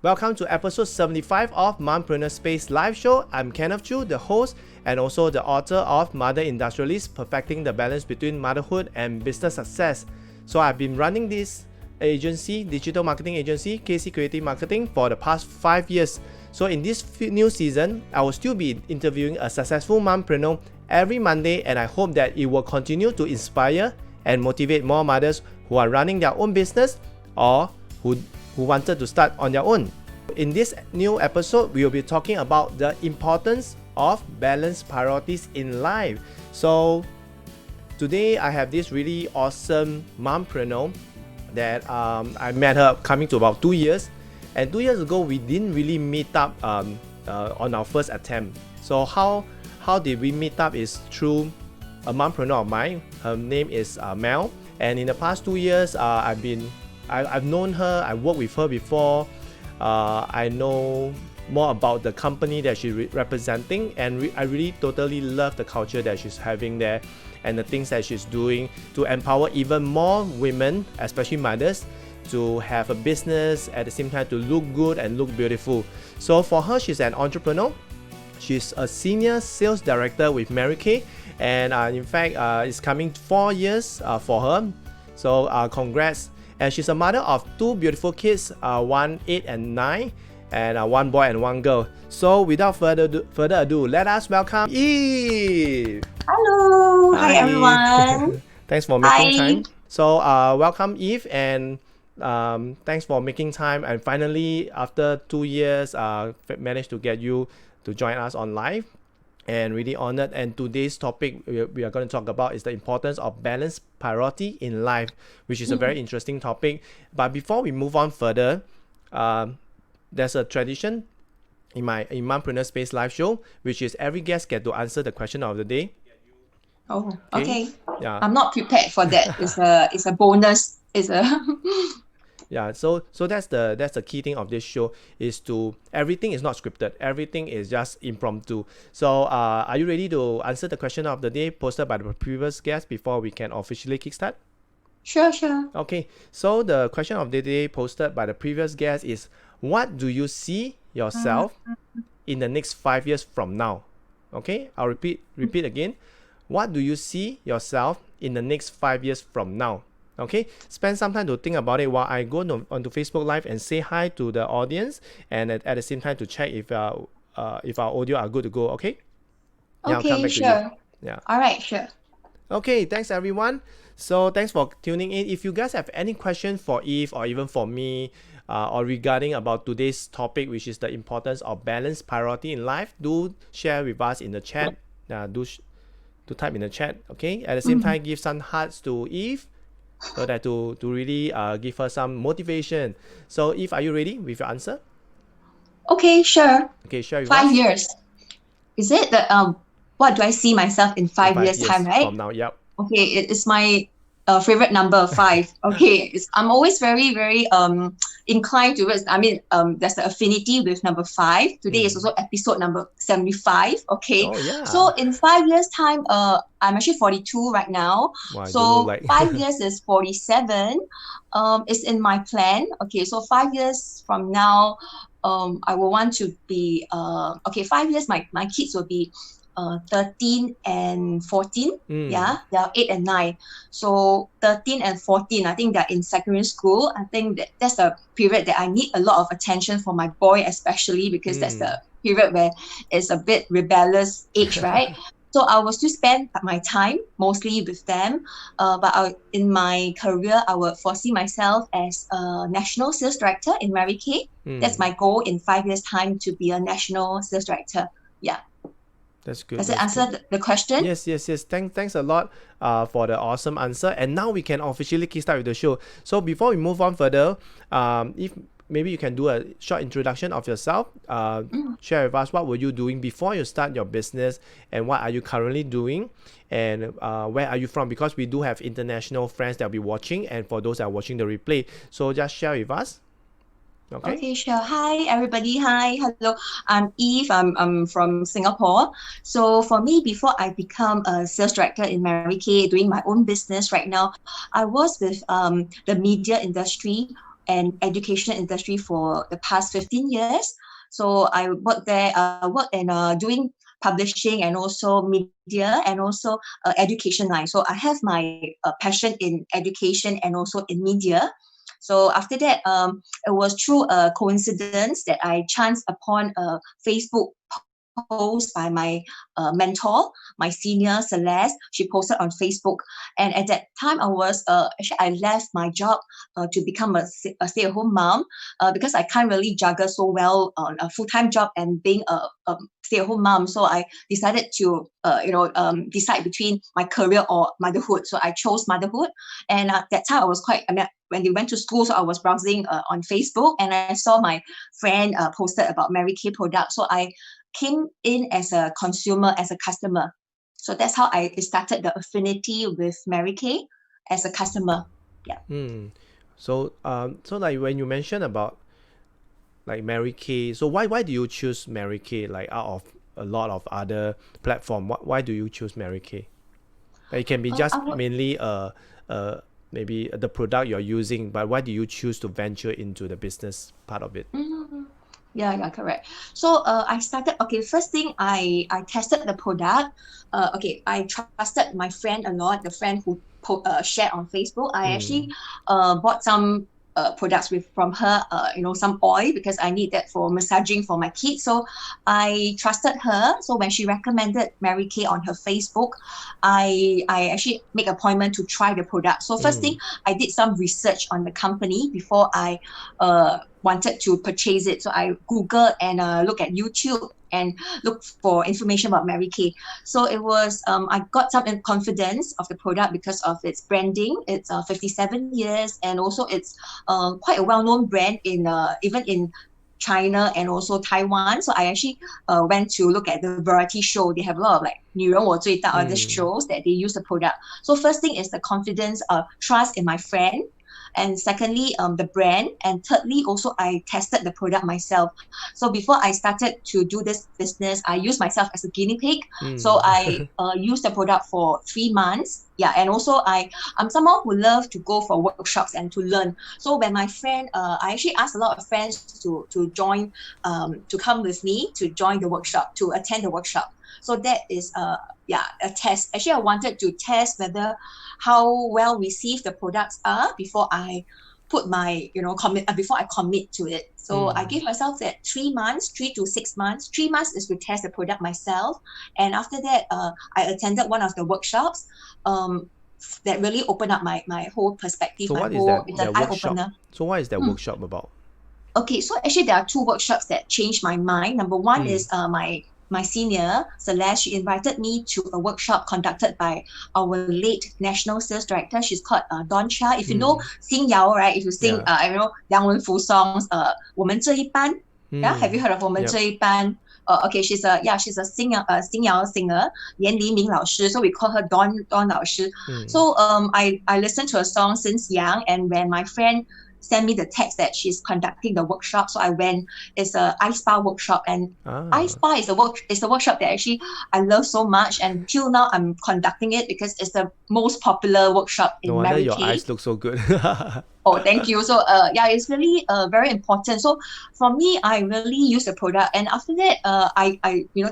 Welcome to episode 75 of Mompreneur Space Live Show. I'm Kenneth Choo, the host and also the author of Mother Industrialist, Perfecting the Balance Between Motherhood and Business Success. So I've been running this agency, digital marketing agency, KC Creative Marketing, for the past 5 years. So in this new season, I will still be interviewing a successful mompreneur every Monday, and I hope that it will continue to inspire and motivate more mothers who are running their own business or who wanted to start on their own. In this new episode, we will be talking about the importance of balanced priorities in life. So today I have this really awesome mompreneur that I met her coming to about 2 years, and 2 years ago we didn't really meet up on our first attempt. So how did we meet up is through a mompreneur of mine. Her name is Mel, and in the past 2 years I've known her. I worked with her before. I know more about the company that she's representing, and I really totally love the culture that she's having there and the things that she's doing to empower even more women, especially mothers, to have a business at the same time to look good and look beautiful. So for her, she's an entrepreneur. She's a senior sales director with Mary Kay, and in fact it's coming 4 years for her. So congrats. And she's a mother of 2 beautiful kids, 1 8 and 9, and 1 boy and 1 girl. So without further ado, let us welcome Eve. Hello. Hi everyone. Thanks for making time. So welcome Eve, and thanks for making time. And finally, after 2 years, managed to get you to join us on live, and really honored. And today's topic we are going to talk about is the importance of balanced priority in life, which is a very interesting topic. But before we move on further, there's a tradition in Mompreneur Space Live Show, which is every guest get to answer the question of the day. Oh, okay. Yeah. I'm not prepared for that. It's a bonus. Yeah, so that's the key thing of this show, is to everything is not scripted, everything is just impromptu. So are you ready to answer the question of the day posted by the previous guest before we can officially kickstart? Sure. Okay, so the question of the day posted by the previous guest is, what do you see yourself in the next 5 years from now? Okay, I'll repeat again. What do you see yourself in the next 5 years from now? Okay, spend some time to think about it while I go onto Facebook Live and say hi to the audience, and at the same time to check if our audio are good to go. Okay. Yeah, okay, I'll come back sure. To you. Yeah. All right, sure. Okay, thanks everyone. So thanks for tuning in. If you guys have any questions for Eve or even for me, or regarding about today's topic, which is the importance of balanced priority in life, do share with us in the chat. Do type in the chat. Okay. At the same time, give some hearts to Eve, so that to really give her some motivation. So Eve, are you ready with your answer? Okay, sure. Okay, sure. 5 years. Is it that what do I see myself in 5 years time, right? From now, yep. Okay, it's my favorite number, 5. Okay, I'm always very, very inclined towards, there's the affinity with number 5. Today is also episode number 75. Okay. Oh, yeah. So in 5 years time, I'm actually 42 right now. Wow, so 5 years is 47. It's in my plan. Okay, so 5 years from now, I will want to be 5 years my kids will be 13 and 14. Yeah, they're 8 and 9. So 13 and 14, I think they're in secondary school. I think that's the period that I need a lot of attention for my boy, especially because that's the period where it's a bit rebellious age, right? So I will still spend my time mostly with them, but in my career I would foresee myself as a national sales director in Mary Kay. That's my goal in 5 years time, to be a national sales director. Yeah. That's good. Does it answer the question? Yes. Thanks a lot for the awesome answer. And now we can officially kickstart with the show. So before we move on further, if maybe you can do a short introduction of yourself. Share with us what were you doing before you start your business, and what are you currently doing, and where are you from? Because we do have international friends that will be watching, and for those that are watching the replay. So just share with us. Okay, sure. Hi, everybody. Hi, hello. I'm Eve. I'm from Singapore. So for me, before I become a sales director in Mary Kay, doing my own business right now, I was with the media industry and education industry for the past 15 years. So I worked there, worked in doing publishing and also media and also education line. So I have my passion in education and also in media. So after that, it was through a coincidence that I chanced upon a Facebook post by my mentor, my senior Celeste. She posted on Facebook, and at that time I was actually I left my job to become a stay-at-home mom because I can't really juggle so well on a full-time job and being a stay-at-home mom. So I decided to decide between my career or motherhood. So I chose motherhood, and at that time I was quite. I mean, when they went to school, so I was browsing on Facebook, and I saw my friend posted about Mary Kay products. So I came in as a consumer, as a customer. So that's how I started the affinity with Mary Kay as a customer. Yeah. So so like when you mentioned about like Mary Kay, so why do you choose Mary Kay, like out of a lot of other platform? Why do you choose Mary Kay? Like, it can be just mainly maybe the product you're using, but why do you choose to venture into the business part of it? Yeah, correct. So I started, first thing I tested the product. I trusted my friend a lot, the friend who shared on Facebook. I actually bought some products from her, some oil because I need that for massaging for my kids. So I trusted her. So when she recommended Mary Kay on her Facebook, I actually make an appointment to try the product. So first thing, I did some research on the company before I wanted to purchase it. So I Googled and look at YouTube and look for information about Mary Kay. So it was, I got some confidence of the product because of its branding. It's 57 years, and also it's quite a well-known brand in even in China and also Taiwan. So I actually went to look at the variety show. They have a lot of like 女人我最大 other shows that they use the product. So first thing is the confidence, trust in my friend. And secondly, the brand. And thirdly, also I tested the product myself. So before I started to do this business, I used myself as a guinea pig. So I used the product for 3 months. Yeah, and also I'm someone who loves to go for workshops and to learn. So when my friend, I actually asked a lot of friends to join, to come with me to join the workshop, to attend the workshop. So that is a test. Actually, I wanted to test whether how well received the products are before I put my, before I commit to it. So I gave myself that 3 months, 3 to 6 months. 3 months is to test the product myself. And after that, I attended one of the workshops that really opened up my whole perspective. So what is that workshop? So what is that workshop about? Okay, so actually there are 2 workshops that changed my mind. Number one is my senior, Celeste, she invited me to a workshop conducted by our late National Sales Director. She's called Dawn Chia. If you know Sing Yao, right? If you sing, Yang Wenfu songs, 我们这一班. Yeah, have you heard of 我们这一班? Okay, she's a singer, Sing Yao singer, Yan Li Ming 老师. So we call her Dawn 老师. So I listened to her song since young, and when my friend sent me the text that she's conducting the workshop, so I went. It's a ice spa workshop, and ice spa is a workshop that actually I love so much, and till now I'm conducting it because it's the most popular workshop in Mary Kay. No wonder your eyes look so good. Oh, thank you. So it's really very important. So for me, I really use the product, and after that, I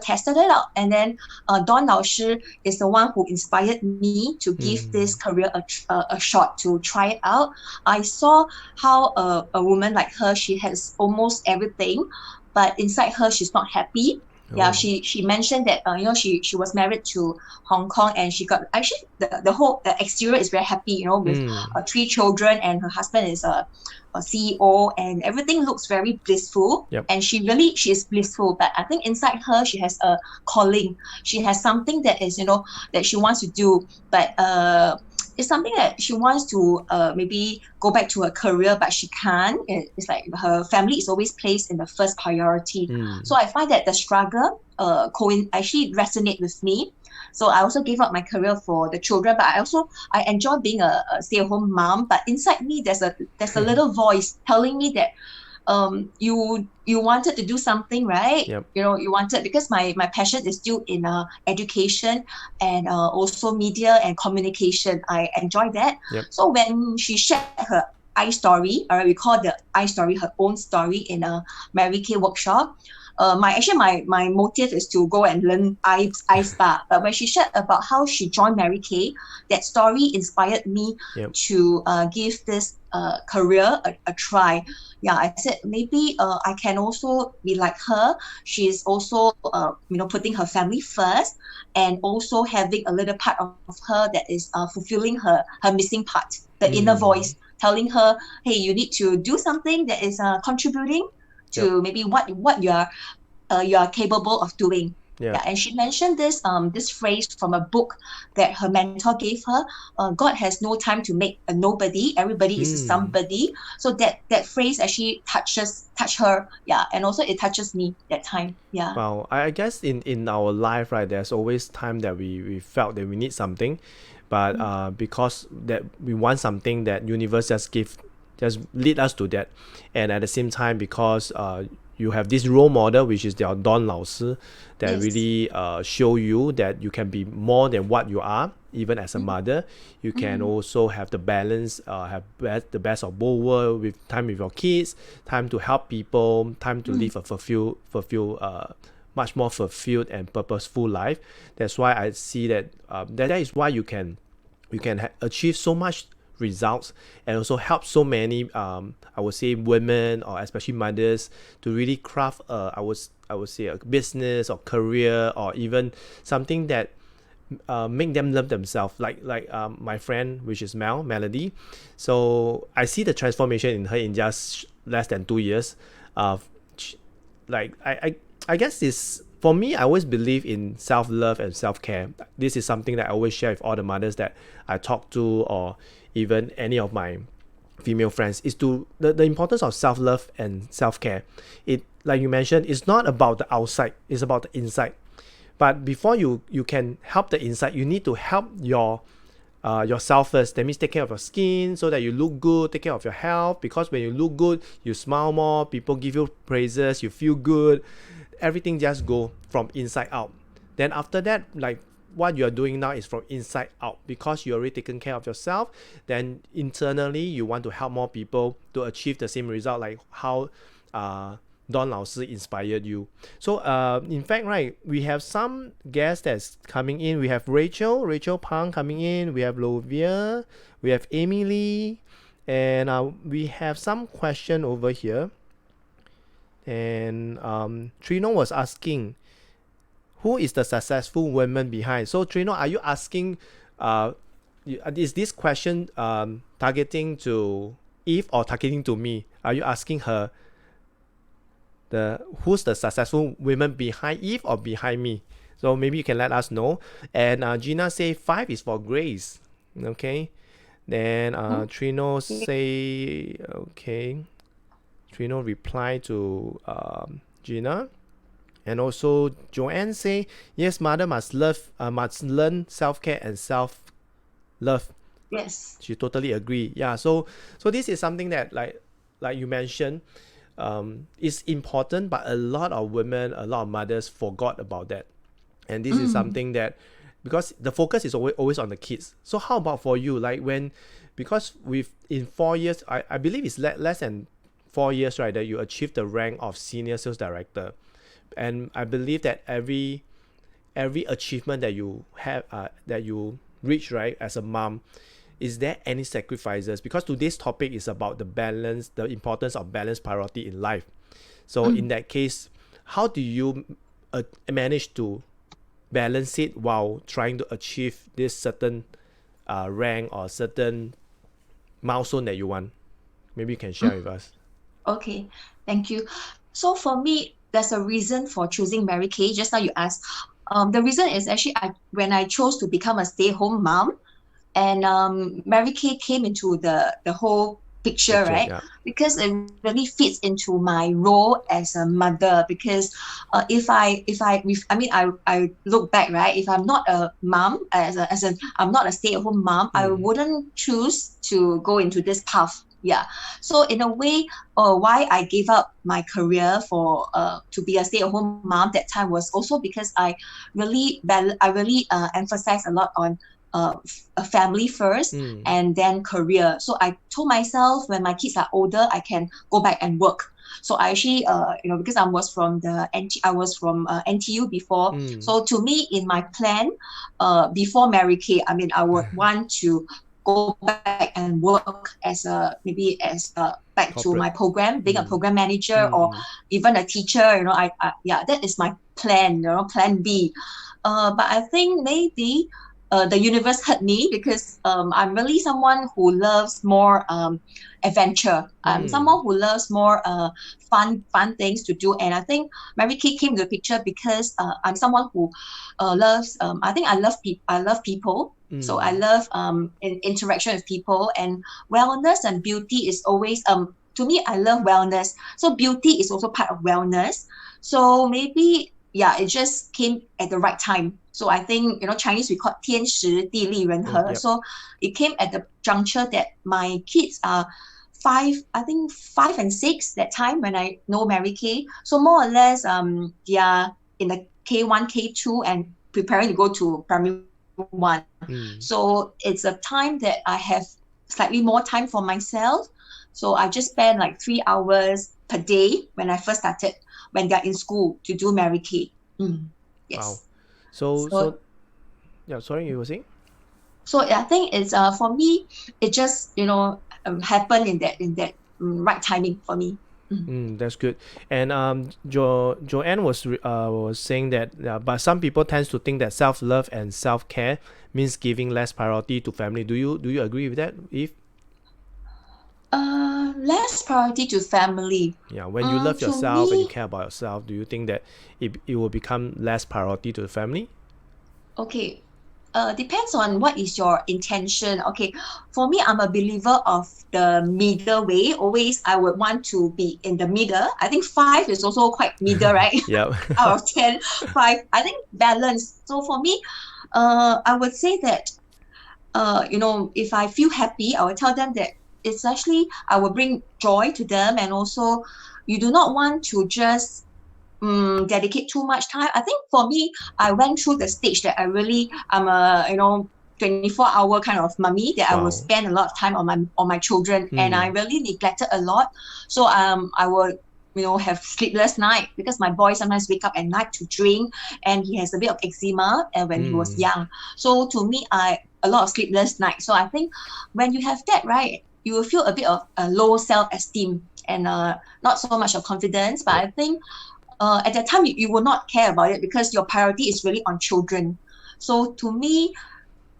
tested it out, and then Dawn 老师 is the one who inspired me to give this career a shot, to try it out. I saw how a woman like her, she has almost everything, but inside her, she's not happy. Yeah, she mentioned that she was married to Hong Kong, and she got actually the exterior is very happy, with 3 children, and her husband is a CEO, and everything looks very blissful. And she is blissful, but I think inside her she has a calling. She has something that is that she wants to do, but it's something that she wants to maybe go back to her career, but she can't. It's like her family is always placed in the first priority. So I find that the struggle actually resonate with me. So I also gave up my career for the children, but I enjoy being a stay-at-home mom. But inside me, there's a little voice telling me that you wanted to do something, right? You wanted, because my passion is still in education and also media and communication. I enjoy that. So when she shared I story, or we call the I story her own story in a Mary Kay workshop. My motive is to go and learn I spa. But when she shared about how she joined Mary Kay, that story inspired me Yep. to give this career a try. Yeah, I said maybe I can also be like her. She is also putting her family first, and also having a little part of her that is fulfilling her missing part, the inner voice telling her, hey, you need to do something that is contributing Yep. to maybe what you are capable of doing. Yeah. Yeah, and she mentioned this phrase from a book that her mentor gave her. God has no time to make a nobody. Everybody is a somebody. So that phrase actually touch her. Yeah, and also it touches me that time. Yeah. Well, I guess in our life, right, there's always time that we felt that we need something, but because that we want something, that universe just lead us to that. And at the same time, because you have this role model, which is your Don Lao Si, that Yes. really show you that you can be more than what you are, even as a mother. You can also have the balance, the best of both worlds, with time with your kids, time to help people, time to live a much more fulfilled and purposeful life. That's why I see that that is why you can achieve so much results, and also help so many I would say women, or especially mothers, to really craft I would say a business or career, or even something that make them love themselves, like my friend, which is Melody. So I see the transformation in her in just less than 2 years. Like I guess this, for me, I always believe in self-love and self-care. This is something that I always share with all the mothers that I talk to, or even any of my female friends, is to the importance of self-love and self-care. It, like you mentioned, it's not about the outside, it's about the inside. But before you can help the inside, you need to help yourself first. That means take care of your skin, so that you look good, take care of your health, because when you look good, you smile more, people give you praises, you feel good, everything just go from inside out. Then after that, like what you're doing now is from inside out, because you already taken care of yourself. Then internally, you want to help more people to achieve the same result, like how Don Lao Si inspired you. So in fact, right, we have some guests that's coming in. We have Rachel Pang coming in. We have Lovia. We have Amy Lee. And we have some question over here. And Trino was asking, who is the successful woman behind? So Trino, are you asking, is this question targeting to Eve or targeting to me? Are you asking her who's the successful women behind Eve or behind me? So maybe you can let us know. And Gina say 5 is for Grace. Okay. Then Trino say, okay. Trino reply to Gina. And also Joanne say, yes, mother must learn self-care and self-love. Yes. She totally agree. Yeah. So this is something that like you mentioned, is important, but a lot of women, a lot of mothers forgot about that. And this is something that, because the focus is always on the kids. So how about for you? Like because in 4 years, I believe it's less than 4 years, right, that you achieved the rank of senior sales director. And I believe that every achievement that you have, that you reach, right, as a mom, is there any sacrifices? Because today's topic is about the importance of balanced priority in life. So in that case, how do you manage to balance it while trying to achieve this certain rank or certain milestone that you want? Maybe you can share with us. Okay, thank you. So for me, there's a reason for choosing Mary Kay. Just now you asked. The reason is actually when I chose to become a stay-home mom, and Mary Kay came into the whole picture, right? Yeah. Because it really fits into my role as a mother. Because I look back, right? If I'm not a mom, I'm not a stay-at-home mom, I wouldn't choose to go into this path. Yeah. So in a way, why I gave up my career for to be a stay-at-home mom that time was also because I really emphasize a lot on a family first and then career. So I told myself when my kids are older, I can go back and work. So I actually, because I was from NTU before. So to me, in my plan, before Mary Kay, I mean, I would want to go back and work back to my program, being a program manager or even a teacher. You know, that is my plan. You know, plan B. But I think maybe the universe hurt me because I'm really someone who loves more adventure. I'm someone who loves more fun things to do. And I think Mary Kay came to the picture because I'm someone who loves. I think I love people. So I love interaction with people, and wellness and beauty is always to me. I love wellness. So beauty is also part of wellness. So maybe it just came at the right time. So I think, Chinese we call 天时地利人和. So it came at the juncture that my kids are 5 and 6 that time when I know Mary Kay. So more or less they are in the K1, K2 and preparing to go to primary 1. So it's a time that I have slightly more time for myself. So I just spend like 3 hours per day when I first started, when they're in school, to do Mary Kay. Yes. Wow. So yeah, sorry, you were saying? So I think it's for me, it just happened in that right timing for me. That's good. And Joanne was saying that, but some people tends to think that self-love and self-care means giving less priority to family. Do you agree with that, Eve? Less priority to family. Yeah, when you love yourself and you care about yourself, do you think that it will become less priority to the family? Okay. Depends on what is your intention. Okay, for me, I'm a believer of the middle way. Always, I would want to be in the middle. I think 5 is also quite middle, right? Yeah. Out of 10, 5. I think balance. So for me, I would say that, if I feel happy, I will tell them that it's actually, I will bring joy to them. And also, you do not want to just dedicate too much time. I think for me, I went through the stage that I'm a 24-hour kind of mummy, that I will spend a lot of time on my children, and I really neglected a lot. So I would have sleepless night because my boy sometimes wake up at night to drink, and he has a bit of eczema when he was young. So to me, a lot of sleepless night. So I think when you have that, right, you will feel a bit of a low self-esteem and not so much of confidence. But I think at that time, you will not care about it because your priority is really on children. So to me,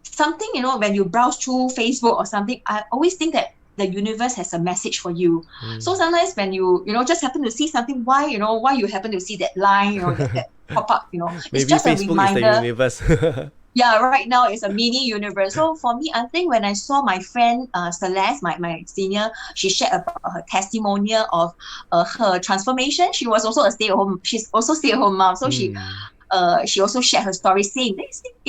something, when you browse through Facebook or something, I always think that the universe has a message for you. So sometimes when you just happen to see something, why you happen to see that line, that pop up, it's just Facebook a reminder. is the universe. Yeah, right now it's a mini universe. So for me, I think when I saw my friend Celeste, my senior, she shared about her testimonial of her transformation. She was also she's also stay-at-home mom. So she also shared her story saying,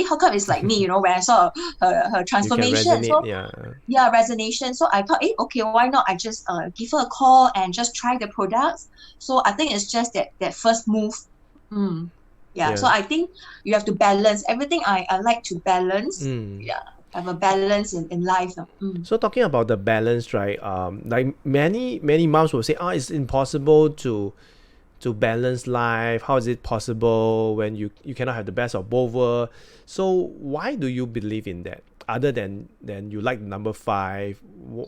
how come it's like me, when I saw her transformation. You can resonate, yeah, resonation. So I thought, okay, why not I just give her a call and just try the products. So I think it's just that first move. Yeah, so I think you have to balance everything. I like to balance. Have a balance in life. So talking about the balance, right? Like many moms will say, it's impossible to balance life. How is it possible when you cannot have the best of both worlds? So why do you believe in that? Other than you like number 5,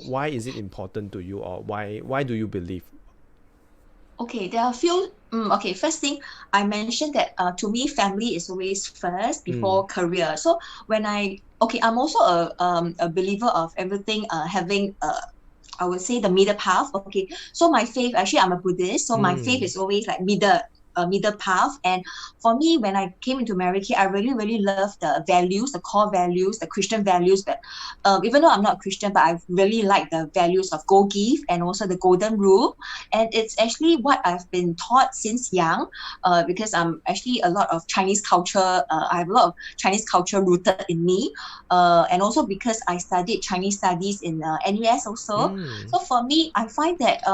why is it important to you, or why do you believe? Okay, there are a few. First thing, I mentioned that to me, family is always first before career. So when I'm also a believer of everything having I would say the middle path. Okay, so my faith, actually I'm a Buddhist, so my faith is always like middle path. And for me, when I came into Mary Kay, I really, really love the values, the core values, the Christian values. But even though I'm not a Christian, but I really like the values of go give and also the golden rule. And it's actually what I've been taught since young, because I'm actually a lot of Chinese culture. I have a lot of Chinese culture rooted in me, and also because I studied Chinese studies in NUS also. So for me, I find that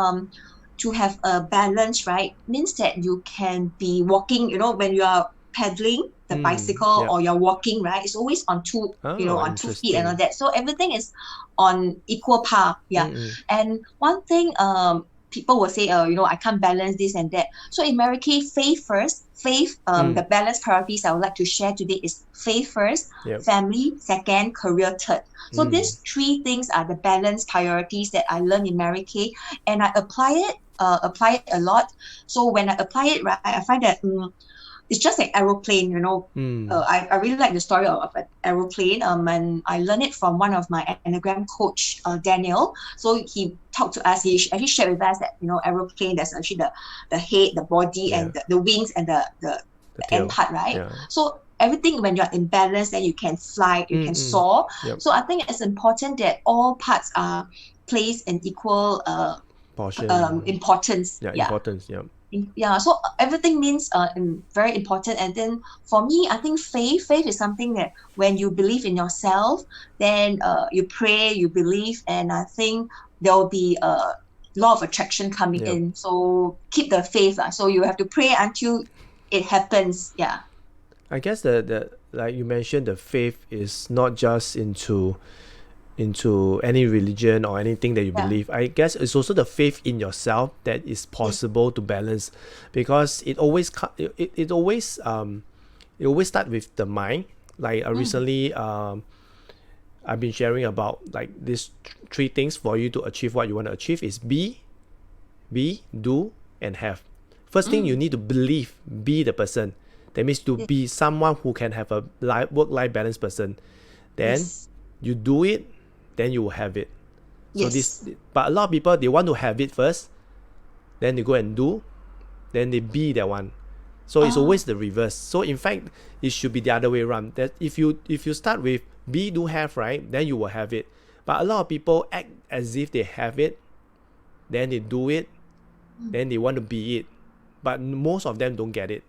to have a balance, right, means that you can be walking, when you are paddling the bicycle Yeah. or you're walking, right? It's always on two, Oh, on 2 feet and all interesting. that. So everything is on equal par. Yeah. And one thing people will say, I can't balance this and that. So in Mary Kay, faith first. Faith, the balanced priorities I would like to share today is faith first, Yep. family second, career third. So these three things are the balanced priorities that I learned in Mary Kay, and I apply it a lot. So when I apply it, right, I find that it's just like aeroplane, I really like the story of an aeroplane, and I learned it from one of my Enneagram coach, Daniel. So he talked to us, he actually shared with us that, aeroplane, there's actually the head, the body, and the wings, and the tail. end part, right? Yeah. So everything, when you're in balance, then you can fly, you can soar. Yep. So I think it's important that all parts are placed in equal Portion. importance. Importance. Yeah, so everything means very important. And then for me, I think faith is something that when you believe in yourself, then you pray, you believe, and I think there will be a law of attraction coming in. So keep the faith. So you have to pray until it happens. Yeah. I guess the like you mentioned, the faith is not just into any religion or anything that you believe. I guess it's also the faith in yourself that is possible to balance, because it always it always start with the mind. Like recently I've been sharing about like these three things for you to achieve what you want to achieve is be, do, and have. First thing, you need to believe, be the person. That means to be someone who can have a work-life balance person. Then you do it, then you will have it. So but a lot of people, they want to have it first, then they go and do, then they be that one. So it's always the reverse. So in fact, it should be the other way around. That if you start with be, do, have, right, then you will have it. But a lot of people act as if they have it, then they do it, then they want to be it. But most of them don't get it.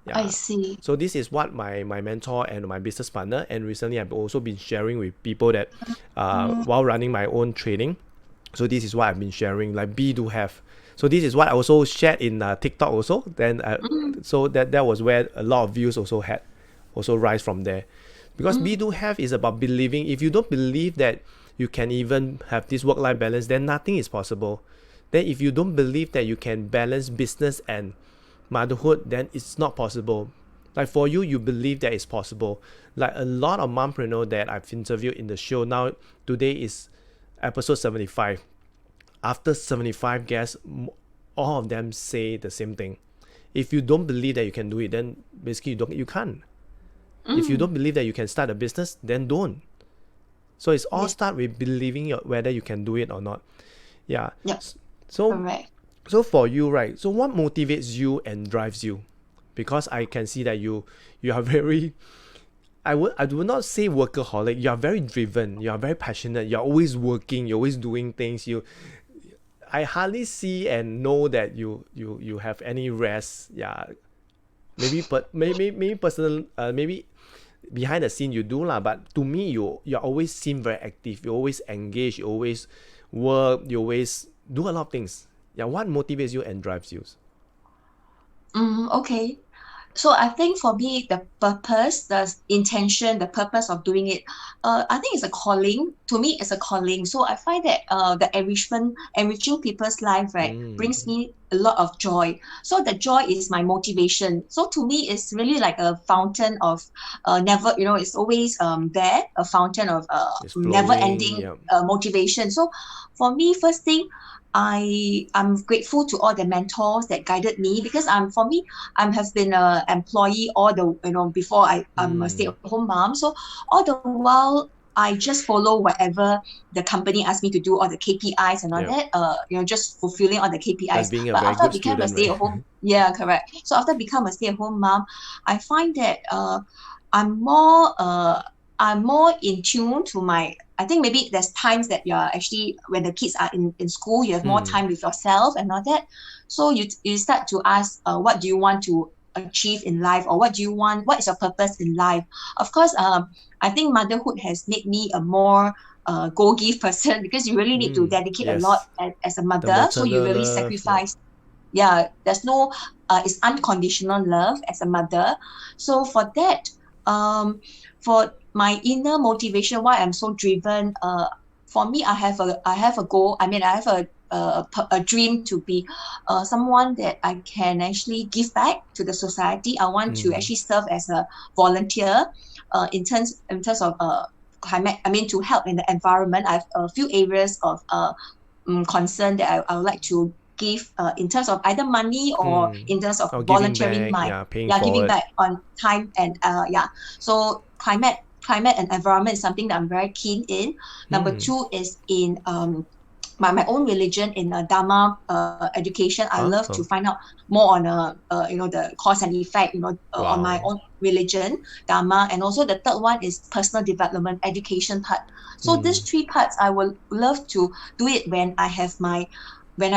Yeah. I see. So this is what my mentor and my business partner, and recently I've also been sharing with people that while running my own training. So this is what I've been sharing, like be, do, have. So this is what I also shared in TikTok also. Then so that was where a lot of views also rise from there, because be, do, have is about believing. If you don't believe that you can even have this work-life balance, then nothing is possible. Then if you don't believe that you can balance business and motherhood, then it's not possible. Like for you, you believe that it's possible. Like a lot of mompreneurs that I've interviewed in the show now, today is episode 75. After 75 guests, all of them say the same thing. If you don't believe that you can do it, then basically you can't. If you don't believe that you can start a business, then don't. So it's all start with believing whether you can do it or not. Yeah. Yep. So correct. So for you, right? So what motivates you and drives you? Because I can see that you are very, I would not say workaholic. You are very driven. You are very passionate. You're always working. You're always doing things. I hardly see and know that you have any rest. Yeah, maybe personal. Maybe behind the scene you do lah. But to me, you always seem very active. You always engage. You always work. You always do a lot of things. Yeah, what motivates you and drives you? Okay. So I think for me, the purpose, the intention, the purpose of doing it, I think it's a calling. To me, it's a calling. So I find that the enriching people's life, right, brings me a lot of joy. So the joy is my motivation. So to me, it's really like a fountain of never, it's always there, a fountain of never-ending motivation. So for me, first thing, I'm grateful to all the mentors that guided me, because for me, I have been an employee before I'm a stay-at-home mom. So all the while, I just follow whatever the company asked me to do, all the KPIs and all that, just fulfilling all the KPIs. But after I became a stay-at-home, yeah, correct. So after I become a stay-at-home mom, I find that I'm more in tune to my. I think maybe there's times that you're actually, when the kids are in school, you have more time with yourself and all that. So you start to ask, what do you want to achieve in life, or what is your purpose in life? Of course, I think motherhood has made me a more go-give person, because you really need to dedicate a lot as a mother. So you really sacrifice. there's no it's unconditional love as a mother. So for that, for my inner motivation, why I'm so driven, for me, I have a goal. I mean, I have a dream to be someone that I can actually give back to the society. I want to actually serve as a volunteer in terms of climate. I mean, to help in the environment. I have a few areas of concern that I would like to give in terms of either money or in terms of Or giving volunteering back, paying giving forward. back on time and so climate and environment is something that I'm very keen in. Number two is in my own religion, in Dharma education. I love to find out more on the cause and effect, on my own religion, Dharma. And also the third one is personal development, education part. So these three parts, I would love to do it when I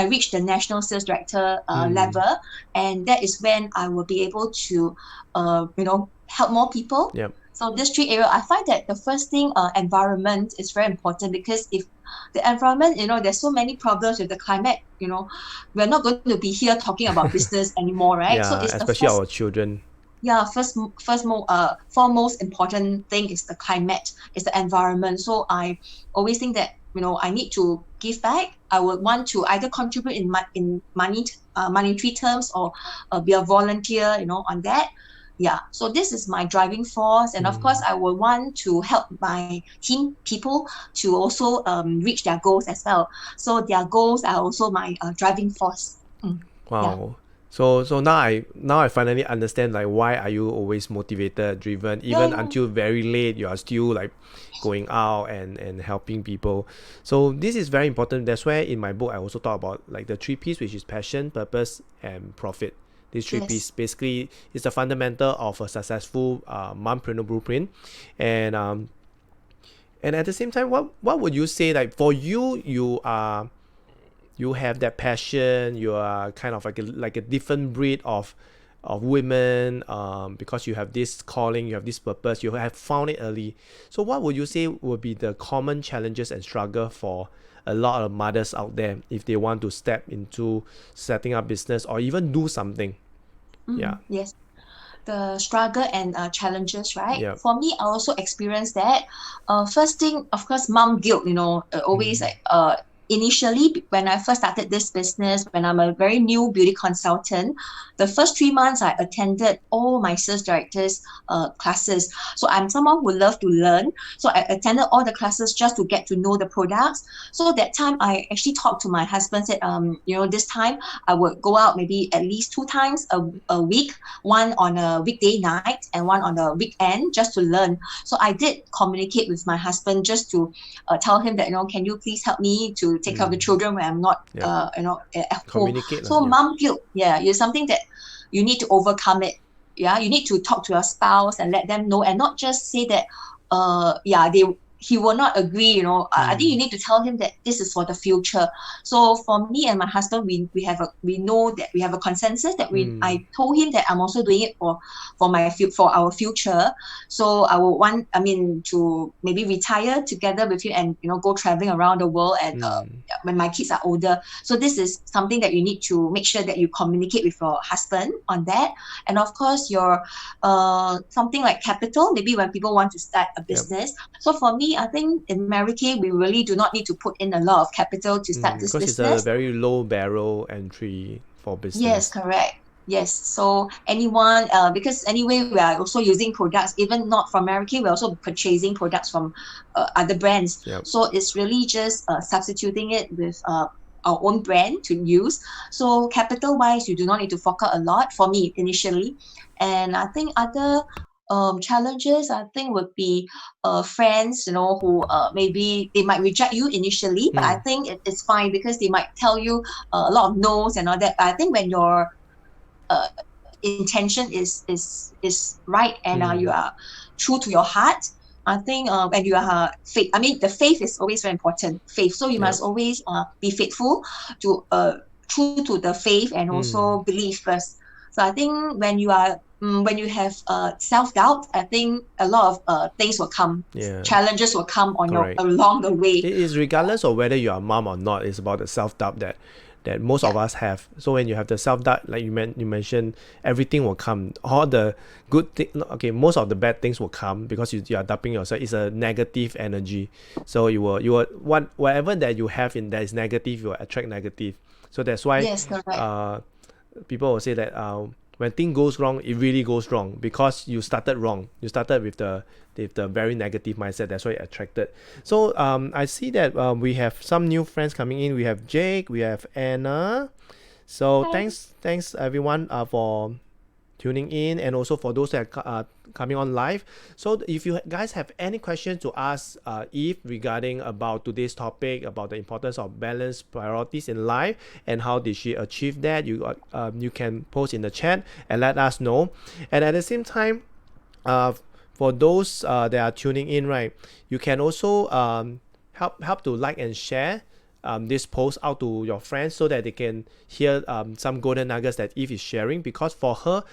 reach the national sales director level, and that is when I will be able to help more people. Yep. So these three areas, I find that the first thing, environment is very important, because if the environment, there's so many problems with the climate, we're not going to be here talking about business anymore, right? So it's especially our children. Foremost important thing is the climate, is the environment. So I always think that I need to give back. I would want to either contribute in monetary terms, or be a volunteer, on that. So this is my driving force, and of course I will want to help my team people to also reach their goals as well. So their goals are also my driving force. Wow. So now I finally understand, like, why are you always motivated, driven, even until very late you are still like going out and helping people. So this is very important. That's why in my book I also talk about like the 3 P's, which is passion, purpose, and profit. These 3 P's basically is the fundamental of a successful mompreneur blueprint. And at the same time, what would you say, like, for you, you have that passion, you are kind of like a different breed of women, because you have this calling, you have this purpose, you have found it early. So what would you say would be the common challenges and struggle for a lot of mothers out there if they want to step into setting up business or even do something? Yes, the struggle and challenges, right? Yep. For me, I also experienced that. First thing, of course, mom guilt, always like initially when I first started this business, when I'm a very new beauty consultant, the first 3 months I attended all my sales directors classes. So I'm someone who loves to learn. So I attended all the classes just to get to know the products. So that time I actually talked to my husband, said, this time I would go out maybe at least 2 times a week, one on a weekday night and one on a weekend, just to learn. So I did communicate with my husband just to tell him that, can you please help me to take care of the children when I'm not, at home. So mom guilt, is something that you need to overcome it. You need to talk to your spouse and let them know, and not just say that, he will not agree. I think you need to tell him that this is for the future. So for me and my husband, we know that we have a consensus that I told him that I'm also doing it for our future. So I would want, to maybe retire together with him and go traveling around the world, and when my kids are older. So this is something that you need to make sure that you communicate with your husband on that. And of course your something like capital, maybe when people want to start a business. So for me, I think in Mary Kay, we really do not need to put in a lot of capital to start this business. Because it's a very low barrel entry for business. Yes, correct. Yes. So anyone, because anyway, we are also using products, even not from Mary Kay, we're also purchasing products from other brands. So it's really just substituting it with our own brand to use. So capital wise, you do not need to fork out a lot, for me initially. And I think other challenges, I think, would be friends, who maybe they might reject you initially, but I think it's fine, because they might tell you a lot of no's and all that. But I think when your intention is right, and you are true to your heart, I think when you are faith, the faith is always very important. Faith. So you must always be faithful to true to the faith, and also believe first. So I think when you are when you have self-doubt, I think a lot of things will come. Challenges will come on along the way. It is regardless of whether you are a mom or not. It's about the self-doubt that that most of us have. So when you have the self-doubt, like you mentioned, everything will come. All the good thing, okay, most of the bad things will come because you are doubting yourself. It's a negative energy. So you will whatever that you have in that is negative, you will attract negative. So that's why Yes, correct. people will say that when thing goes wrong, it really goes wrong because you started wrong. You started with the very negative mindset. That's why it attracted. So I see that we have some new friends coming in. We have Jake, we have Anna. So Hi. thanks everyone for tuning in, and also for those that are coming on live. So if you guys have any questions to ask Eve regarding about today's topic, about the importance of balanced priorities in life and how did she achieve that, you can post in the chat and let us know. And at the same time, for those that are tuning in, right, you can also help to like and share this post out to your friends so that they can hear some golden nuggets that Eve is sharing. Because for her,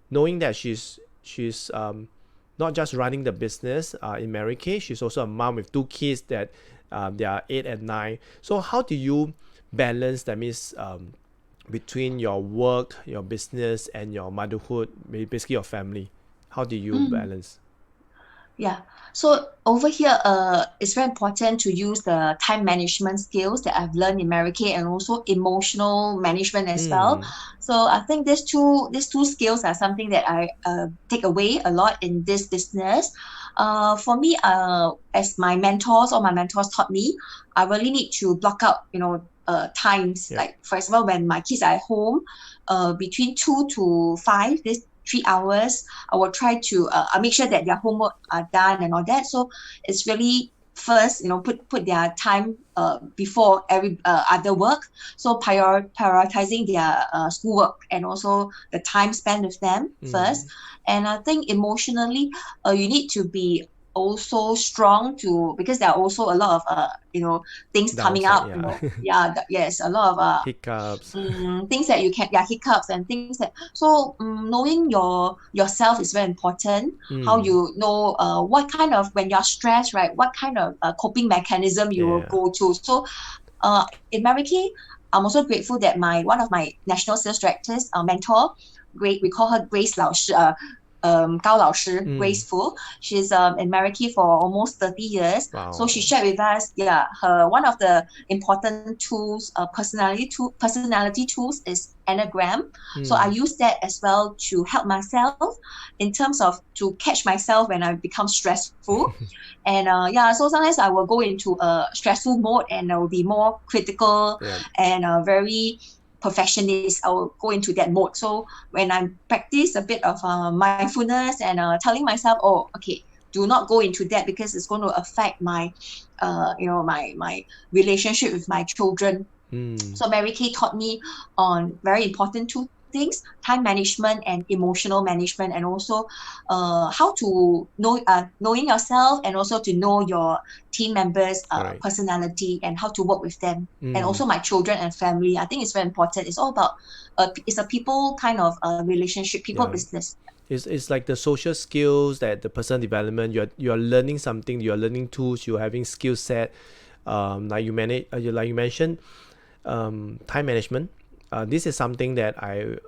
knowing that she's not just running the business in Mary Kay, she's also a mom with 2 kids that they are 8 and 9. So how do you balance, that means between your work, your business, and your motherhood, basically your family? How do you Mm. balance? Yeah. So over here, it's very important to use the time management skills that I've learned in Mary Kay and also emotional management as well. Mm, So I think these two skills are something that I take away a lot in this business. For me, as my mentors taught me, I really need to block out, times. yep. Like for example, when my kids are at home, between 2 to 5, this 3 hours, I will try to I make sure that their homework are done and all that. So it's really first, put their time before every other work. So prioritizing their schoolwork and also the time spent with them first. Mm, And I think emotionally, you need to be also strong to, because there are also a lot of things coming downside, up. yeah. Yeah, yes, a lot of Hiccups. things that you can, yeah, hiccups and things that, so knowing yourself is very important. How Mm, you know what kind of, when you're stressed, right, what kind of coping mechanism you will yeah. go to. So in Mary Kay, I'm also grateful that my one of my national sales directors, mentor, great, we call her Grace 老师, Gao 老师, Mm, Grace Phua. She's in Mary Kay for almost 30 years. So she wow. shared with us, yeah, her one of the important tools, personality tools is Enneagram. So I Mm, use that as well to help myself in terms of to catch myself when I become stressful. And yeah, so sometimes I will go into a stressful mode and I will be more critical yeah. and very perfectionist. I will go into that mode. So when I practice a bit of mindfulness and telling myself, oh, okay, do not go into that because it's going to affect my, my relationship with my children. Mm, So Mary Kay taught me on very important 2 things: time management and emotional management, and also how to know, knowing yourself, and also to know your team members' correct. personality and how to work with them. And Mm, also my children and family. I think it's very important. It's all about it's a people kind of relationship, people yeah. business. It's like the social skills, that the personal development, you're learning something, you're learning tools, you're having skill set. Like you manage, like you mentioned, time management. This is something that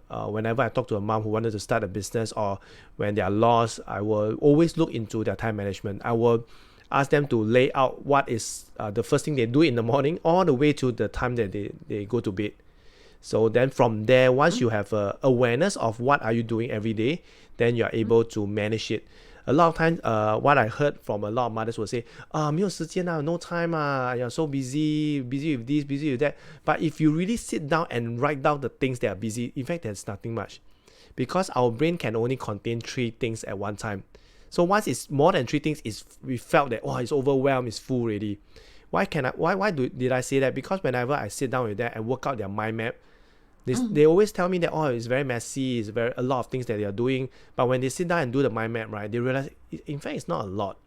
whenever I talk to a mom who wanted to start a business, or when they are lost, I will always look into their time management. I will ask them to lay out what is the first thing they do in the morning, all the way to the time that they go to bed. So then from there, once you have a awareness of what are you doing every day, then you are able to manage it. A lot of times, what I heard from a lot of mothers will say, 没有时间啊, no time ah, you're so busy with this, busy with that. But if you really sit down and write down the things that are busy, in fact, there's nothing much. Because our brain can only contain 3 things at one time. So once it's more than 3 things, we felt that, oh, it's overwhelmed, it's full already. Did I say that? Because whenever I sit down with them and work out their mind map, they always tell me that, oh, it's very messy, it's very a lot of things that they are doing. But when they sit down and do the mind map, right, they realize in fact it's not a lot.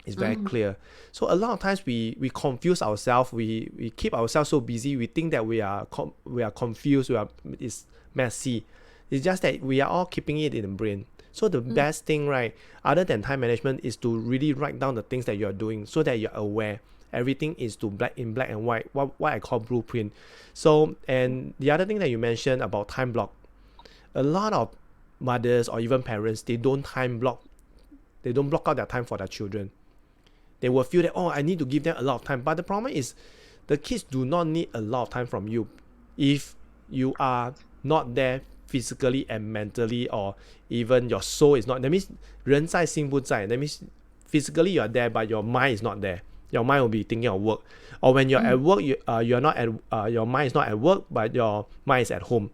It's very clear. So a lot of times we confuse ourselves. We keep ourselves so busy. We think that we are confused. It's messy. It's just that we are all keeping it in the brain. So the best thing, right, other than time management, is to really write down the things that you are doing so that you're aware. Everything is in black and white, what I call blueprint. So, and the other thing that you mentioned about time block, a lot of mothers or even parents, they don't block out their time for their children. They will feel that, oh, I need to give them a lot of time. But the problem is, the kids do not need a lot of time from you if you are not there physically and mentally, or even your soul is not. That means 人在心不在. That means physically you are there, but your mind is not there. Your mind will be thinking of work. Or when you're at work, you're not at your mind is not at work, but your mind is at home.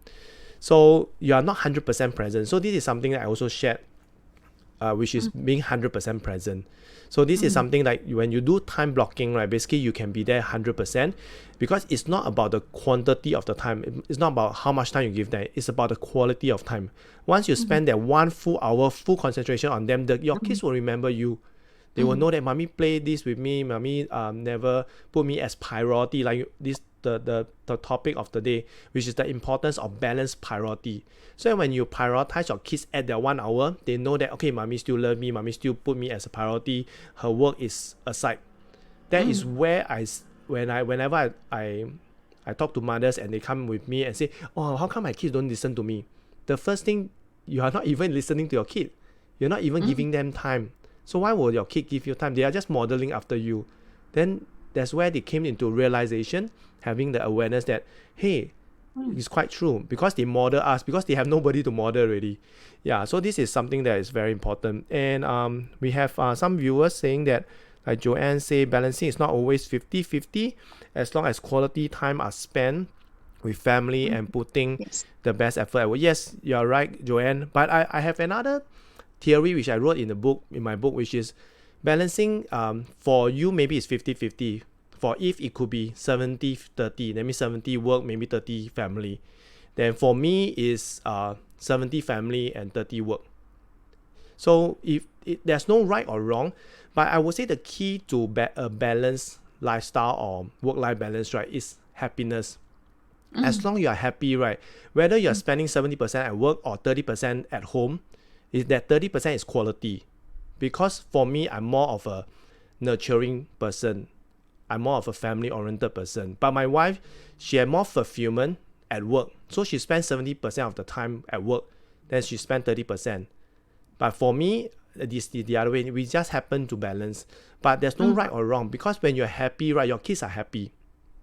So you are not 100% present. So this is something that I also shared, which is being 100% present. So this is something like when you do time blocking, right? Basically, you can be there 100%, because it's not about the quantity of the time. It's not about how much time you give them. It's about the quality of time. Once you spend that 1 full hour, full concentration on them, your kids will remember you. They will know that mommy played this with me. Mommy never put me as priority, like this the topic of the day, which is the importance of balanced priority. So when you prioritize your kids at their 1 hour, they know that, okay, mommy still love me. Mommy still put me as a priority. Her work is aside. That is where whenever I talk to mothers and they come with me and say, oh, how come my kids don't listen to me? The first thing, you are not even listening to your kid. You're not even giving them time. So why will your kid give you time? They are just modeling after you. Then that's where they came into realization, having the awareness that, hey, it's quite true, because they model us, because they have nobody to model already. Yeah, so this is something that is very important. And we have some viewers saying that, like Joanne say, balancing is not always 50-50, as long as quality time are spent with family and putting the best effort. Yes, you're right, Joanne. But I have another theory which I wrote in my book, which is balancing for you maybe it's 50-50. For Eve, it could be 70-30. That means 70 work, maybe 30 family. Then for me is 70 family and 30 work. So there's no right or wrong, but I would say the key to a balanced lifestyle or work-life balance, right, is happiness. As long as you are happy, right, whether you're spending 70% at work or 30% at home, is that 30% is quality. Because for me, I'm more of a nurturing person. I'm more of a family-oriented person. But my wife, she had more fulfillment at work. So she spends 70% of the time at work. Then she spends 30%. But for me, this is the other way. We just happen to balance. But there's no right or wrong. Because when you're happy, right, your kids are happy.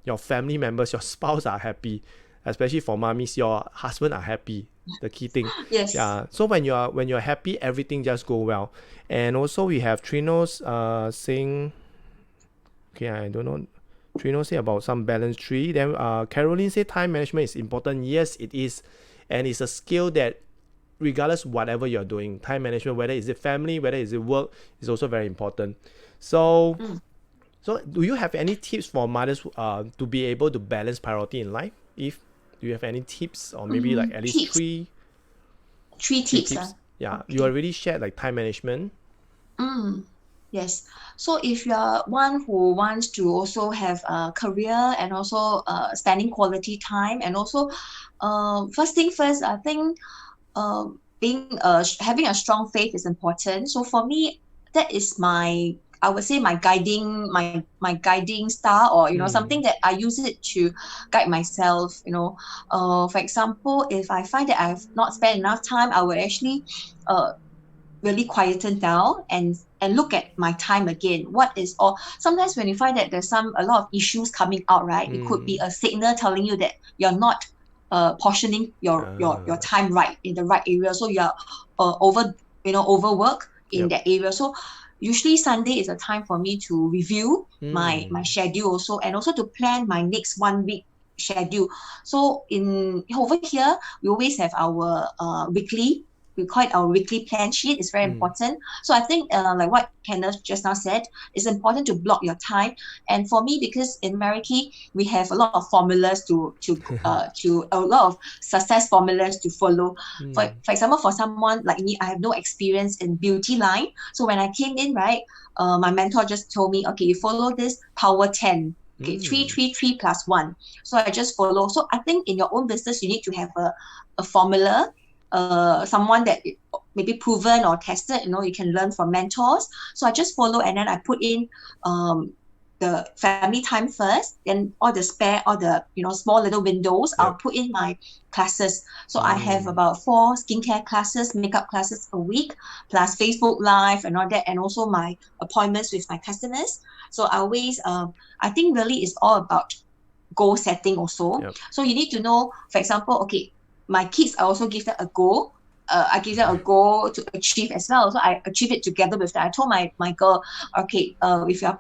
Your family members, your spouse are happy. Especially for mommies, your husband are happy. The key thing. Yes. Yeah. So when you're happy, everything just go well. And also we have Trinos saying, okay, I don't know. Trino say about some balance tree. Then Caroline say time management is important. Yes, it is. And it's a skill that regardless whatever you're doing, time management, whether is it family, whether is it work, is also very important. So so do you have any tips for mothers to be able to balance priority in life? If do you have any tips, or maybe like at least tips. three tips? Yeah, Okay. you already shared like time management. Yes. So if you are one who wants to also have a career and also spending quality time, and also first thing first, I think having a strong faith is important. So for me, that is I would say my guiding star, or something that I use it to guide myself. For example, if I find that I've not spent enough time, I will actually really quieten down and look at my time again. Or sometimes when you find that there's a lot of issues coming out, right? It could be a signal telling you that you're not portioning your time right in the right area. So you're overwork in that area. So usually Sunday is a time for me to review my schedule also, and also to plan my next 1 week schedule. So over here, we always have our weekly. We call it our weekly plan sheet. It's very important. So I think like what Kenneth just now said, it's important to block your time. And for me, because in Meraki, we have a lot of formulas to a lot of success formulas to follow. For example, for someone like me, I have no experience in beauty line. So when I came in, right, my mentor just told me, okay, you follow this power 10. Okay, 3 plus 1. So I just follow. So I think in your own business, you need to have a formula. Someone that maybe proven or tested, you can learn from mentors. So I just follow, and then I put in the family time first, then all the small little windows, I'll put in my classes. So I have about 4 skincare classes, makeup classes a week, plus Facebook Live and all that, and also my appointments with my customers. So I always, I think really it's all about goal setting also. So you need to know, for example, okay, my kids, I also give them a goal. I give them a goal to achieve as well. So I achieve it together with them. I told my girl, okay, if your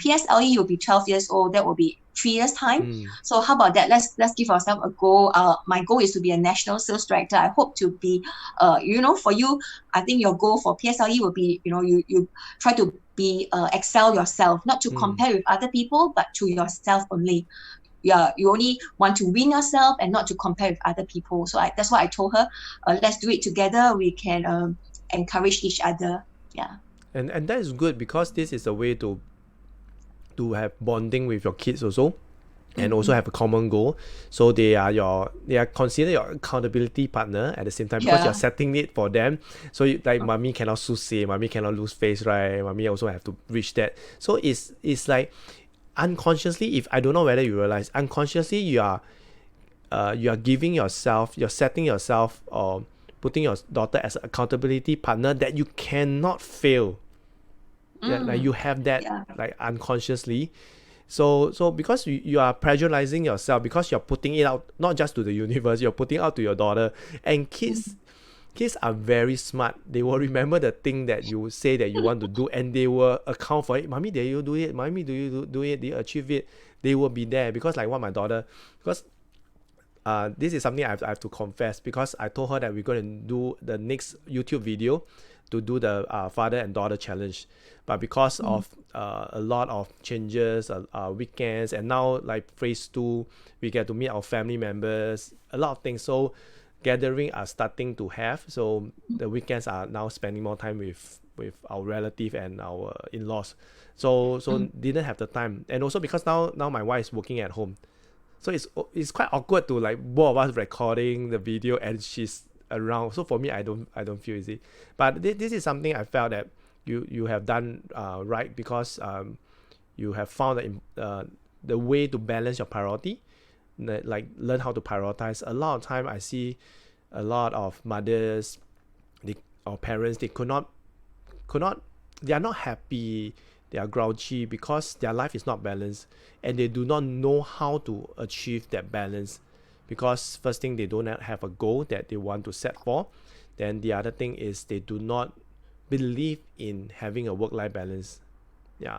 PSLE, you'll be 12 years old, that will be 3 years time. So how about that? Let's give ourselves a goal. My goal is to be a national sales director. I hope to be, for you, I think your goal for PSLE will be, you try to be excel yourself, not to compare with other people, but to yourself only. You only want to win yourself and not to compare with other people. So that's why I told her, let's do it together. We can encourage each other. Yeah. And that is good, because this is a way to have bonding with your kids also, and also have a common goal. So they are considered your accountability partner at the same time, because you're setting it for them. So mommy cannot say, mommy cannot lose face, right? Mommy also have to reach that. So it's like, unconsciously, if I don't know whether you realize, unconsciously you are giving yourself, you're setting yourself, or putting your daughter as an accountability partner that you cannot fail. Like you have that like unconsciously. So because you are pressurizing yourself, because you're putting it out not just to the universe, you're putting out to your daughter. And kids are very smart. They will remember the thing that you say that you want to do, and they will account for it. Mommy, did you do it? Mommy, do you do it? Did you achieve it? They will be there. Because like what my daughter, because this is something I have to confess, because I told her that we're going to do the next YouTube video to do the father and daughter challenge. But because of a lot of changes, weekends, and now like phase 2, we get to meet our family members, a lot of things. So gathering are starting to have, so the weekends are now spending more time with our relative and our in-laws, so didn't have the time. And also because now my wife is working at home, so it's quite awkward to like both of us recording the video and she's around. So for me, I don't feel easy. But this is something I felt that you have done right, because you have found the way to balance your priority, like learn how to prioritize. A lot of time I see a lot of mothers or parents, they they are not happy, they are grouchy because their life is not balanced, and they do not know how to achieve that balance. Because first thing, they don't have a goal that they want to set for. Then the other thing is they do not believe in having a work-life balance.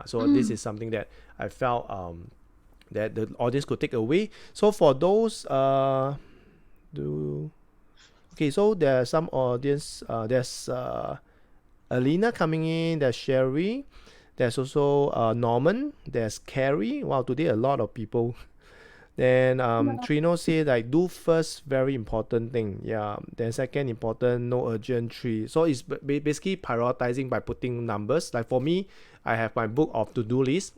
So this is something that I felt that the audience could take away. So for those so there's some audience, there's Alina coming in, there's Sherry, there's also Norman, there's Carrie. Wow, today a lot of people. Then Trino said like, do first, very important thing. Then second important, no urgent. 3. So it's basically prioritizing by putting numbers. Like for me, I have my book of to-do list.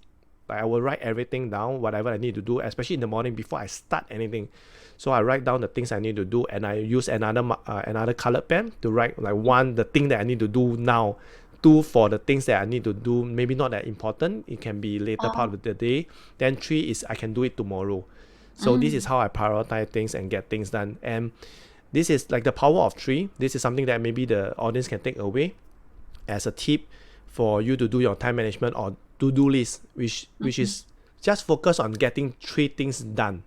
Like I will write everything down, whatever I need to do, especially in the morning before I start anything. So I write down the things I need to do, and I use another colored pen to write like 1, the thing that I need to do now. 2, for the things that I need to do, maybe not that important, it can be later part of the day. Then 3 is I can do it tomorrow. So this is how I prioritize things and get things done. And this is like the power of 3. This is something that maybe the audience can take away as a tip for you to do your time management or to-do list, which is just focus on getting 3 things done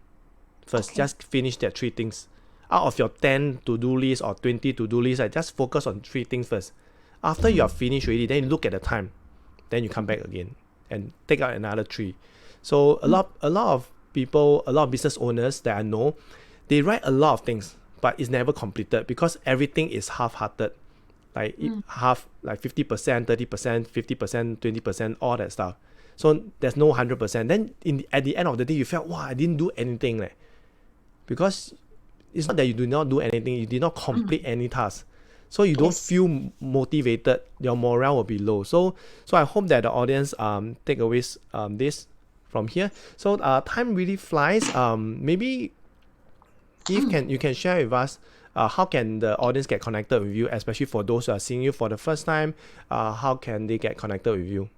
first. Just finish that 3 things. Out of your 10 to-do list or 20 to-do list, just focus on 3 things first. After you are finished already, then you look at the time. Then you come back again and take out another 3. So a lot of people, a lot of business owners that I know, they write a lot of things, but it's never completed because everything is half-hearted. Like half, like 50%, 30%, 50%, 20%, all that stuff. So there's no 100%. Then at the end of the day, you felt, wow, I didn't do anything. Because it's not that you do not do anything, you did not complete any task. So you don't feel motivated, your morale will be low. So I hope that the audience take away this from here. So time really flies. Maybe Eve, you can share with us how can the audience get connected with you, especially for those who are seeing you for the first time. How can they get connected with you?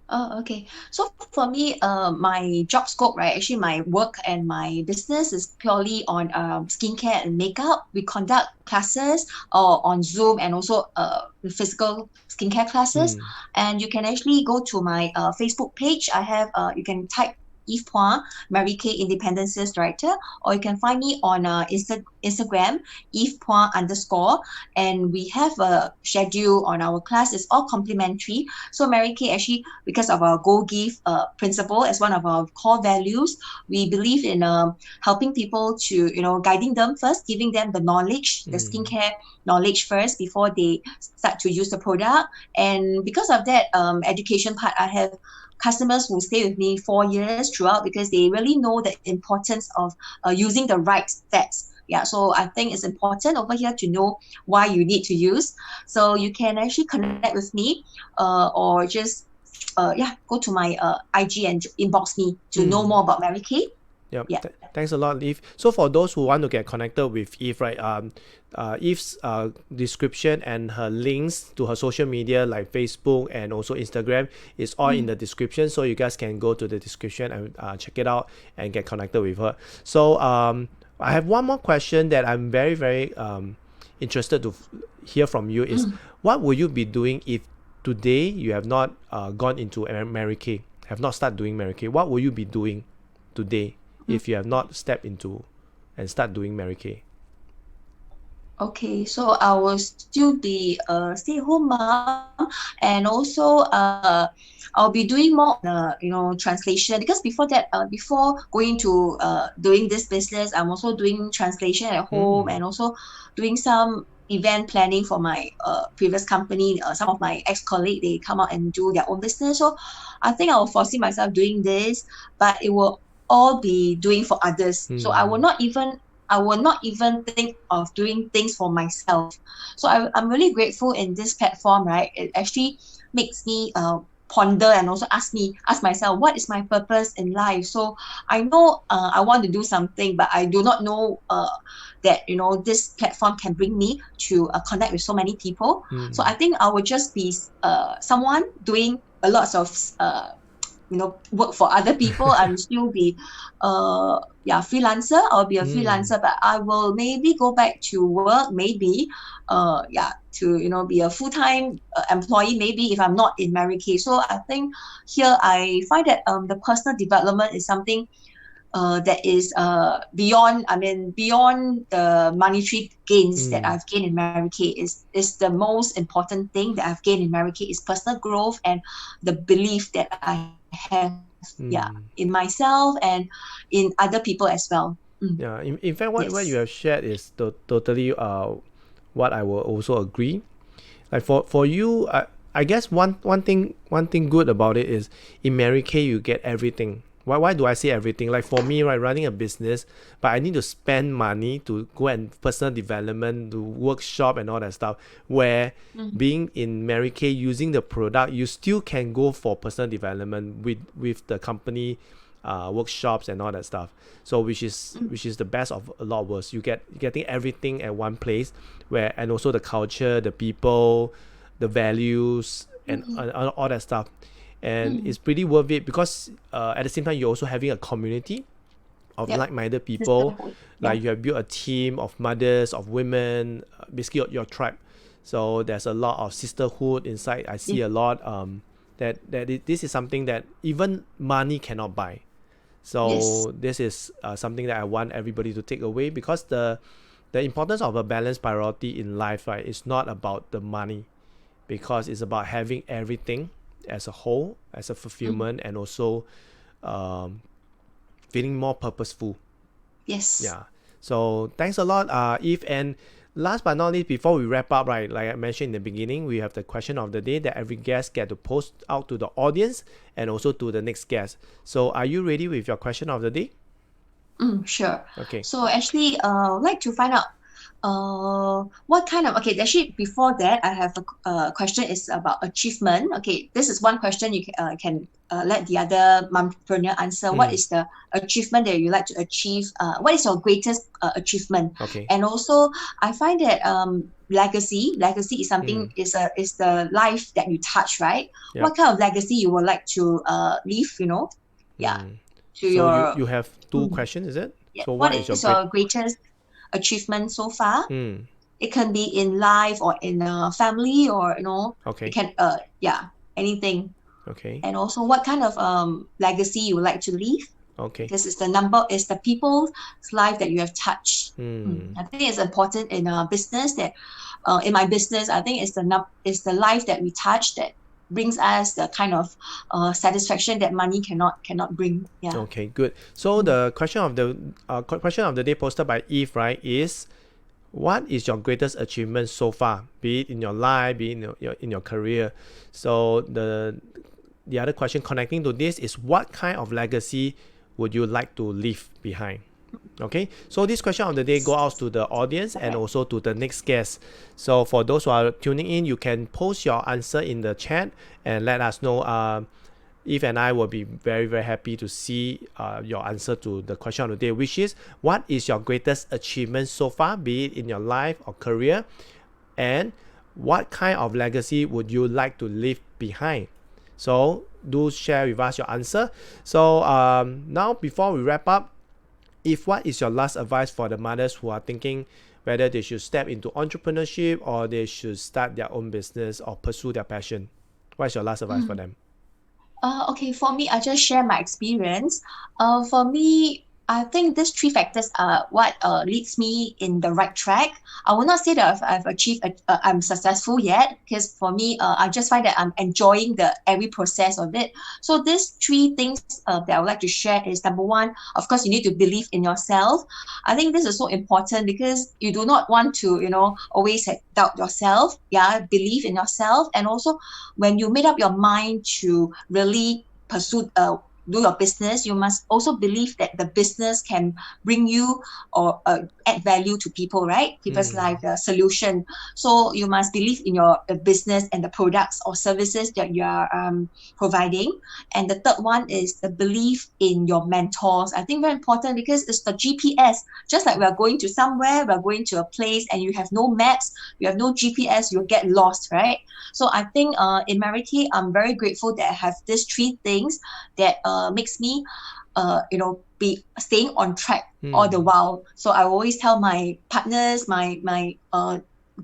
Oh, okay. So for me, my job scope, right? Actually, my work and my business is purely on skincare and makeup. We conduct classes on Zoom and also physical skincare classes. Mm. And you can actually go to my Facebook page. I have you can type Eve Phua, Mary Kay Independent Sales Director, or you can find me on Instagram, Eve Phua _ and we have a schedule on our class. It's all complimentary. So Mary Kay actually, because of our Go Give principle as one of our core values, we believe in helping people to, guiding them first, giving them the knowledge, the Mm. skincare knowledge first before they start to use the product. And because of that education part, I have customers who stay with me 4 years throughout because they really know the importance of using the right steps. Yeah, so I think it's important over here to know why you need to use. So you can actually connect with me or just go to my IG and inbox me to know Mm. more about Mary Kay. Yep. Yeah. Thanks a lot, Eve. So for those who want to get connected with Eve, right? Eve's description and her links to her social media like Facebook and also Instagram is all in the description. So you guys can go to the description and check it out and get connected with her. So I have one more question that I'm very very interested to hear from you is what will you be doing if today you have not gone into Mary Kay, have not started doing Mary Kay? What will you be doing today if you have not stepped into and start doing Mary Kay? Okay, so I will still be a stay-at-home mom, and also I'll be doing more on translation because before that, before going to doing this business, I'm also doing translation at home Mm. and also doing some event planning for my previous company. Some of my ex-colleagues they come out and do their own business, so I think I will foresee myself doing this, but it will all be doing for others. So Mm. I will not even think of doing things for myself. So I'm really grateful in this platform, right? It actually makes me ponder and also ask myself, what is my purpose in life? So I know I want to do something, but I do not know that this platform can bring me to connect with so many people. So Mm. I think I would just be someone doing a lot of work for other people and still be freelancer. I'll be a Mm. freelancer, but I will maybe go back to work, maybe to be a full-time employee, maybe if I'm not in Mary Kay. So I think here I find that the personal development is something that is beyond the monetary gains that Mm. I've gained in Mary Kay. Is the most important thing that I've gained in Mary Kay is personal growth and the belief that I have, Mm. in myself and in other people as well. Yeah, in fact, what you Yes. have shared is totally what I will also agree. Like for you, I guess one thing good about it is in Mary Kay you get everything. Why do I say everything? Like for me, right, running a business, but I need to spend money to go and personal development, to workshop and all that stuff. Where being in Mary Kay using the product, you still can go for personal development with the company workshops and all that stuff. So which is the best of a lot of worlds. Getting everything at one place, where and also the culture, the people, the values, and all that stuff, and it's pretty worth it because at the same time you're also having a community of Yep. like-minded people. Yeah. Like you have built a team of mothers, of women, basically your tribe. So there's a lot of sisterhood inside. I see Yeah. a lot this is something that even money cannot buy. Yes. So this is something that I want everybody to take away, because the importance of a balanced priority in life, right, is not about the money, because it's about having everything as a whole, as a fulfillment, and also um, feeling more purposeful. Yes. Yeah. So thanks a lot, Eve. And last but not least, before we wrap up, right, like I mentioned in the beginning, we have the question of the day that every guest get to post out to the audience and also to the next guest. So are you ready with your question of the day? Sure. Okay. So actually, I'd like to find out What kind of, okay, actually before that, I have a question is about achievement. Okay, this is one question you can let the other mompreneur answer. What is the achievement that you like to achieve? What is your greatest achievement? Okay. And also, I find that legacy is something, is the life that you touch, right? Yep. What kind of legacy you would like to leave, yeah, to So your you have two questions, is it? yeah. So What what is your is your greatest achievement so far? It can be in life or in a family, or Okay. it can yeah, anything. Okay. And also, what kind of legacy you would like to leave? Okay. Because it's the people's life that you have touched. I think it's important in a business that in my business, I think it's the life that we touch that brings us the kind of satisfaction that money cannot bring. Yeah. Okay, good. So the question of the day posted by Eve, right, is what is your greatest achievement so far, be it in your life, be it in your career. So the other question connecting to this is what kind of legacy would you like to leave behind? Okay, so this question of the day go out to the audience and also to the next guest. So for those who are tuning in, you can post your answer in the chat and let us know. Eve and I will be very, very happy to see your answer to the question of the day, which is what is your greatest achievement so far, be it in your life or career, and what kind of legacy would you like to leave behind? So do share with us your answer. So now before we wrap up, If, what is your last advice for the mothers who are thinking whether they should step into entrepreneurship or they should start their own business or pursue their passion? What is your last advice for them? Okay, for me, I just share my experience. For me, I think these three factors are what leads me in the right track. I will not say that I've achieved, I'm successful yet, because for me, I just find that I'm enjoying the every process of it. So these three things that I would like to share is number one, of course, you need to believe in yourself. I think this is so important because you do not want to, always doubt yourself. Yeah, believe in yourself, and also when you made up your mind to really pursue do your business, you must also believe that the business can bring you or add value to people, right? People's life, the solution. So you must believe in your business and the products or services that you are providing. And the third one is the belief in your mentors. I think very important because it's the GPS. Just like we are going to somewhere, we are going to a place and you have no maps, you have no GPS, you'll get lost, right? So I think in Mariki, I'm very grateful that I have these three things that makes me, be staying on track all the while. So I always tell my partners, my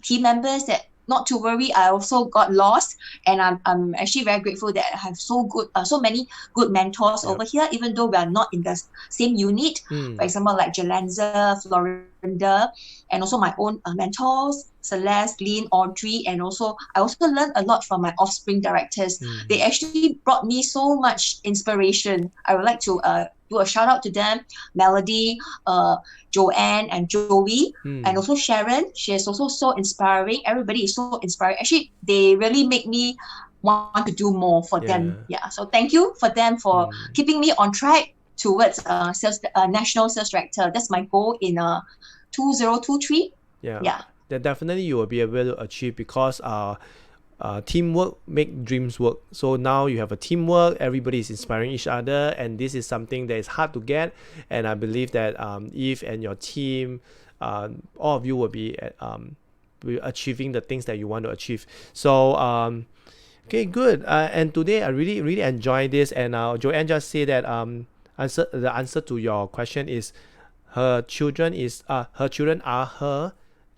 team members that not to worry. I also got lost, and I'm actually very grateful that I have so many good mentors over here, even though we are not in the same unit. For example, like Jalenza, Florinda, and also my own mentors, Celeste, Lynn, Audrey, and also I also learned a lot from my offspring directors. They actually brought me so much inspiration. I would like to do a shout out to them, Melody, Joanne, and Joey, and also Sharon. She is also so inspiring. Everybody is so inspiring. Actually, they really make me want to do more for them. Yeah. So thank you for them for keeping me on track towards national sales director. That's my goal in 2023. Yeah. Then definitely you will be able to achieve because teamwork make dreams work. So now you have a teamwork, everybody is inspiring each other, and this is something that is hard to get. And I believe that Eve and your team, all of you will be achieving the things that you want to achieve. So okay, good. And today I really, really enjoyed this. And Joanne just said that the answer to your question is her children are her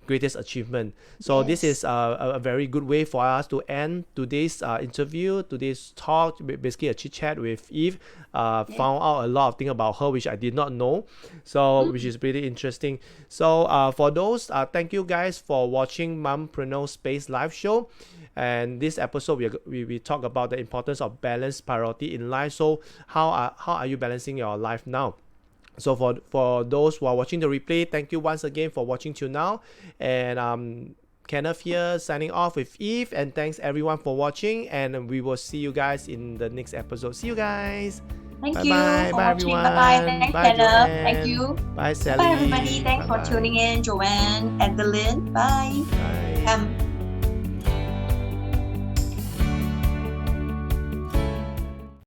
greatest achievement. So this is a very good way for us to end today's interview, today's talk, basically a chit chat with Eve. Found out a lot of things about her which I did not know, so which is pretty interesting. So for those, thank you guys for watching Mompreneur Space live show. And this episode we talk about the importance of balance priority in life. So how are you balancing your life now? So for those who are watching the replay, thank you once again for watching till now. And Kenneth here signing off with Eve, and thanks everyone for watching, and we will see you guys in the next episode. See you guys. Thank Bye you bye. for Bye watching. Bye bye. everyone. Thanks, Bye Kenneth. Thank Joanne. you. Bye Bye bye, everybody. Sally. Thanks for Bye-bye. tuning in. Joanne, Adeline. Bye. Bye.